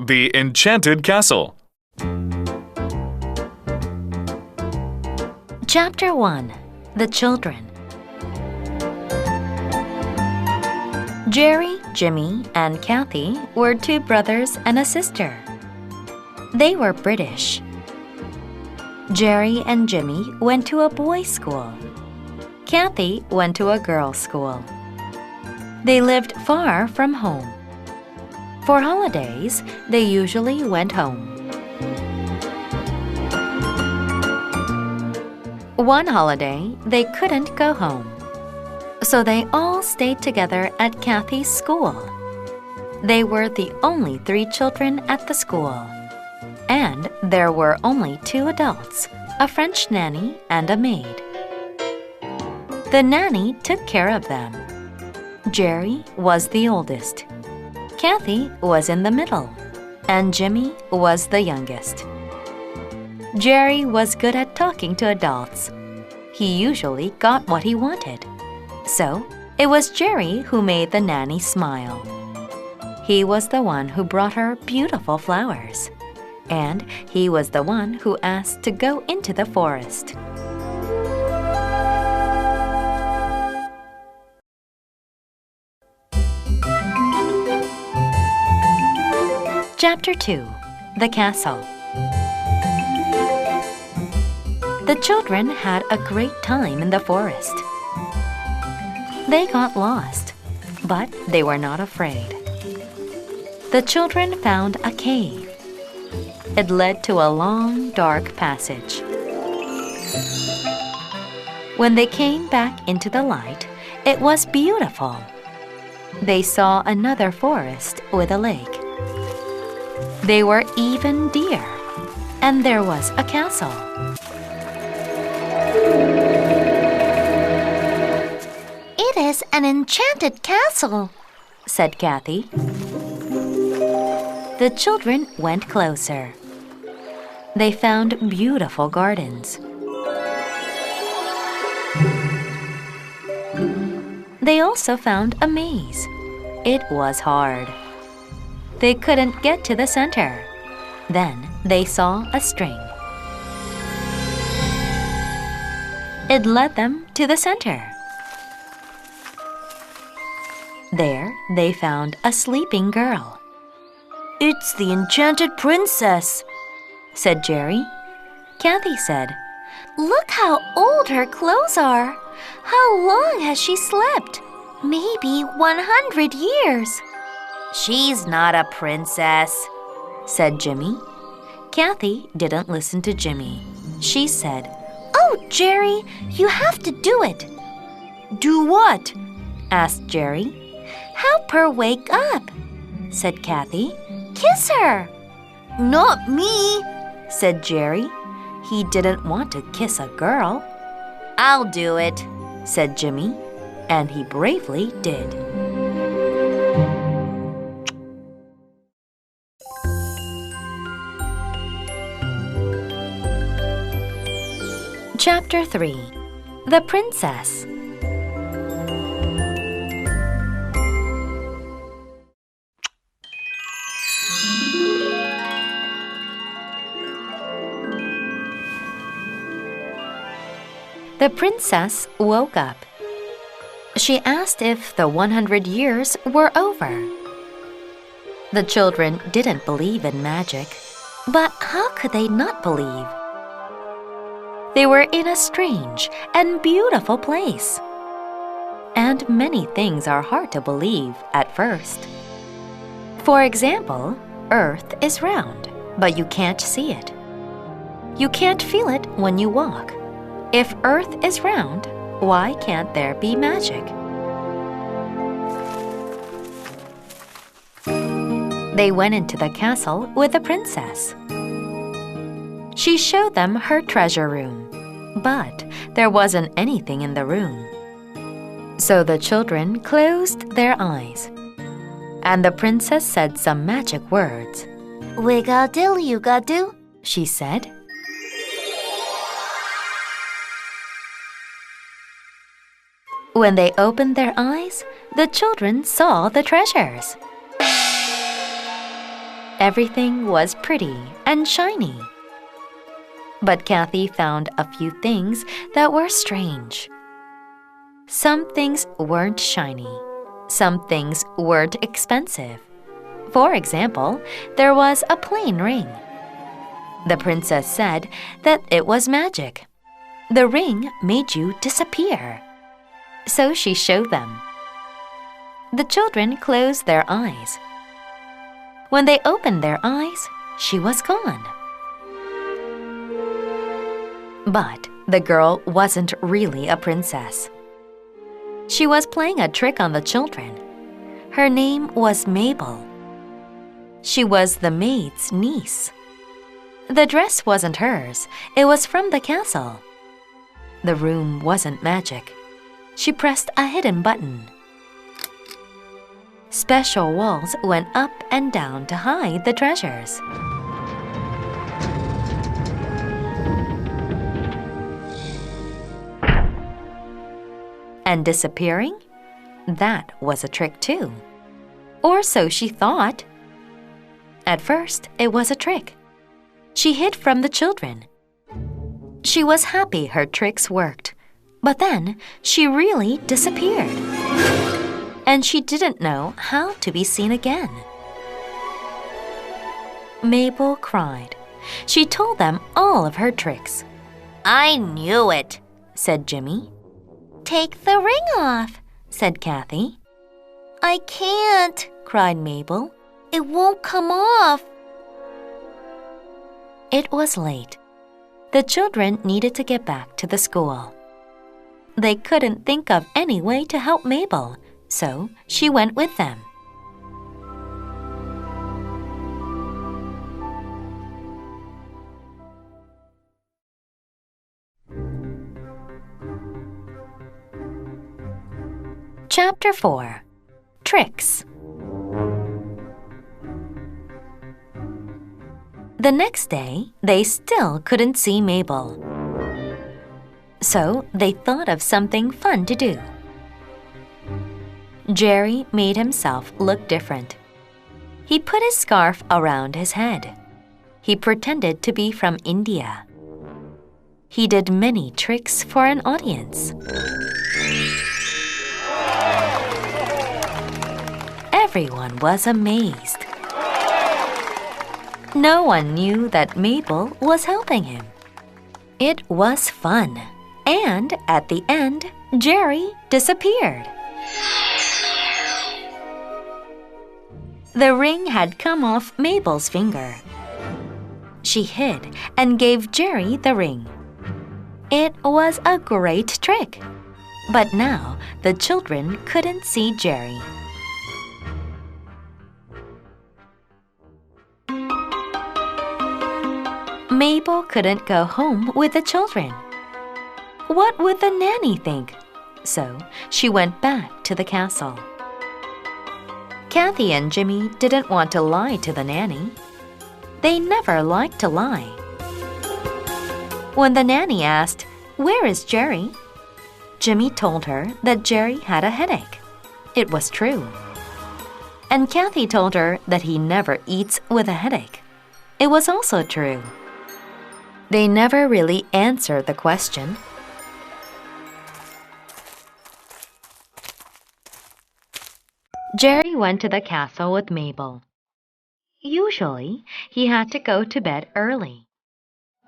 The Enchanted Castle. Chapter 1. The Children. Jerry, Jimmy, and Kathy were two brothers and a sister. They were British. Jerry and Jimmy went to a boys' school. Kathy went to a girls' school. They lived far from home. For holidays, they usually went home. One holiday, they couldn't go home. So they all stayed together at Kathy's school. They were the only 3 children at the school. And there were only 2 adults, a French nanny and a maid. The nanny took care of them. Jerry was the oldest. Kathy was in the middle, and Jimmy was the youngest. Jerry was good at talking to adults. He usually got what he wanted. So, it was Jerry who made the nanny smile. He was the one who brought her beautiful flowers. And he was the one who asked to go into the forest. Chapter 2. The Castle. The children had a great time in the forest. They got lost, but they were not afraid. The children found a cave. It led to a long, dark passage. When they came back into the light, it was beautiful. They saw another forest with a lake. They were even deer, and there was a castle. It is an enchanted castle, said Kathy. The children went closer. They found beautiful gardens. They also found a maze. It was hard. They couldn't get to the center. Then they saw a string. It led them to the center. There they found a sleeping girl. It's the enchanted princess, said Jerry. Kathy said, Look how old her clothes are. How long has she slept? Maybe 100 years. She's not a princess, said Jimmy. Kathy didn't listen to Jimmy. She said, Oh, Jerry, you have to do it. Do what? Asked Jerry. Help her wake up, said Kathy. Kiss her. Not me, said Jerry. He didn't want to kiss a girl. I'll do it, said Jimmy, and he bravely did. Chapter 3. The Princess. The princess woke up. She asked if the 100 years were over. The children didn't believe in magic, but how could they not believe? They were in a strange and beautiful place. And many things are hard to believe at first. For example, Earth is round, but you can't see it. You can't feel it when you walk. If Earth is round, why can't there be magic? They went into the castle with the princess. She showed them her treasure room, but there wasn't anything in the room. So the children closed their eyes, and the princess said some magic words. Wiggle-diddle-you-ga-do, she said. When they opened their eyes, the children saw the treasures. Everything was pretty and shiny. But Kathy found a few things that were strange. Some things weren't shiny. Some things weren't expensive. For example, there was a plain ring. The princess said that it was magic. The ring made you disappear. So she showed them. The children closed their eyes. When they opened their eyes, she was gone. But the girl wasn't really a princess. She was playing a trick on the children. Her name was Mabel. She was the maid's niece. The dress wasn't hers, it was from the castle. The room wasn't magic. She pressed a hidden button. Special walls went up and down to hide the treasures. And disappearing? That was a trick too. Or so she thought. At first, it was a trick. She hid from the children. She was happy her tricks worked, but then she really disappeared. And she didn't know how to be seen again. Mabel cried. She told them all of her tricks. I knew it, said Jimmy. Take the ring off, said Kathy. I can't, cried Mabel. It won't come off. It was late. The children needed to get back to the school. They couldn't think of any way to help Mabel, so she went with them. Chapter 4. Tricks. The next day, they still couldn't see Mabel. So they thought of something fun to do. Jerry made himself look different. He put his scarf around his head. He pretended to be from India. He did many tricks for an audience. Everyone was amazed. No one knew that Mabel was helping him. It was fun, and at the end, Jerry disappeared. The ring had come off Mabel's finger. She hid and gave Jerry the ring. It was a great trick, but now the children couldn't see Jerry. Mabel couldn't go home with the children. What would the nanny think? So she went back to the castle. Kathy and Jimmy didn't want to lie to the nanny. They never liked to lie. When the nanny asked, "Where is Jerry?" Jimmy told her that Jerry had a headache. It was true. And Kathy told her that he never eats with a headache. It was also true. They never really answered the question. Jerry went to the castle with Mabel. Usually, he had to go to bed early.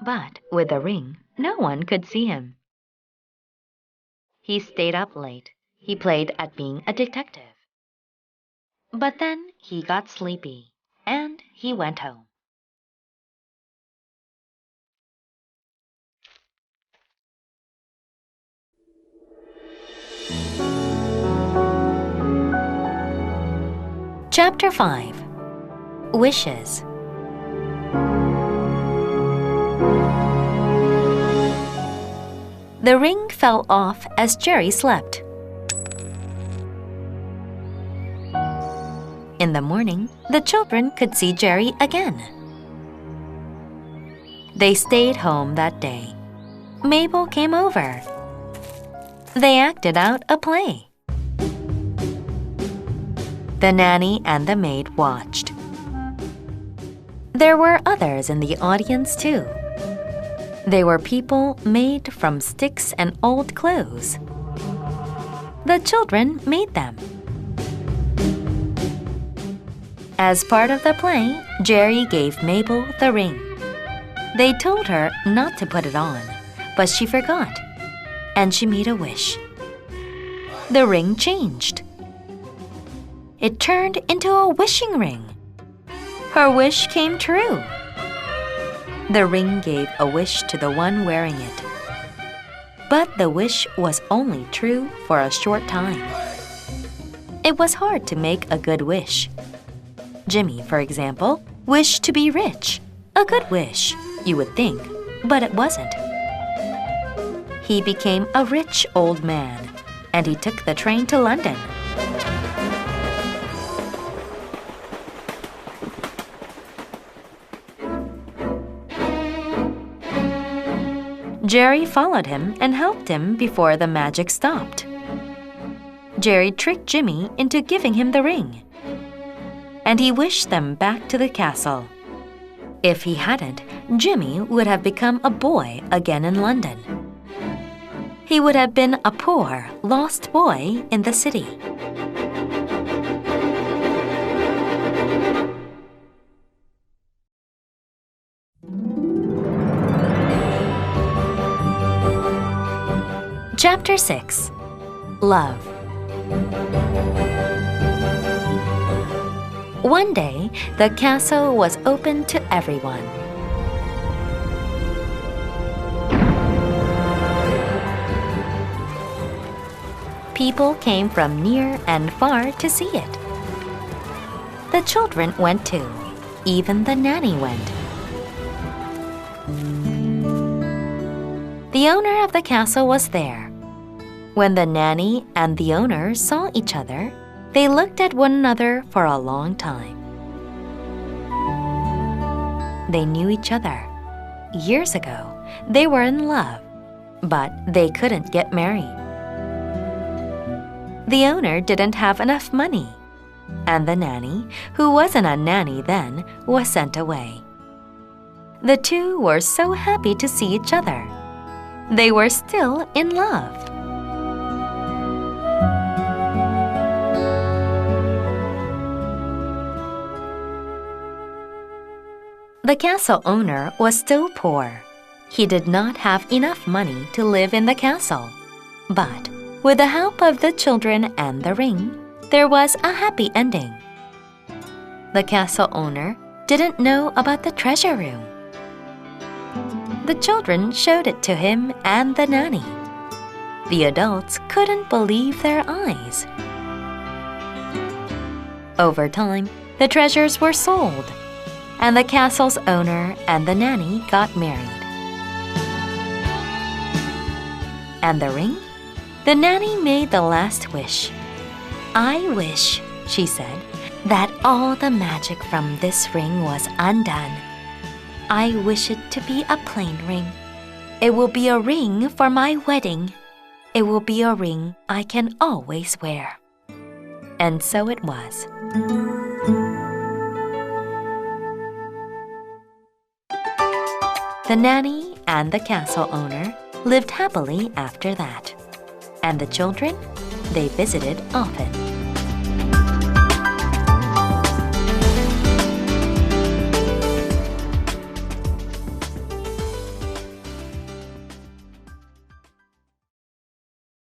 But with the ring, no one could see him. He stayed up late. He played at being a detective. But then he got sleepy, and he went home. Chapter 5. Wishes. The ring fell off as Jerry slept. In the morning, the children could see Jerry again. They stayed home that day. Mabel came over. They acted out a play. The nanny and the maid watched. There were others in the audience, too. They were people made from sticks and old clothes. The children made them. As part of the play, Jerry gave Mabel the ring. They told her not to put it on, but she forgot, and she made a wish. The ring changed. It turned into a wishing ring. Her wish came true. The ring gave a wish to the one wearing it. But the wish was only true for a short time. It was hard to make a good wish. Jimmy, for example, wished to be rich. A good wish, you would think, but it wasn't. He became a rich old man, and he took the train to London. Jerry followed him and helped him before the magic stopped. Jerry tricked Jimmy into giving him the ring, and he wished them back to the castle. If he hadn't, Jimmy would have become a boy again in London. He would have been a poor, lost boy in the city. Chapter 6. Love. One day, the castle was open to everyone. People came from near and far to see it. The children went too. Even the nanny went. The owner of the castle was there. When the nanny and the owner saw each other, they looked at one another for a long time. They knew each other. Years ago, they were in love, but they couldn't get married. The owner didn't have enough money, and the nanny, who wasn't a nanny then, was sent away. The two were so happy to see each other. They were still in love. The castle owner was still poor. He did not have enough money to live in the castle. But with the help of the children and the ring, there was a happy ending. The castle owner didn't know about the treasure room. The children showed it to him and the nanny. The adults couldn't believe their eyes. Over time, the treasures were sold, and the castle's owner and the nanny got married. And the ring? The nanny made the last wish. "I wish," she said, "that all the magic from this ring was undone. I wish it to be a plain ring. It will be a ring for my wedding. It will be a ring I can always wear." And so it was. The nanny and the castle owner lived happily after that. And the children, they visited often.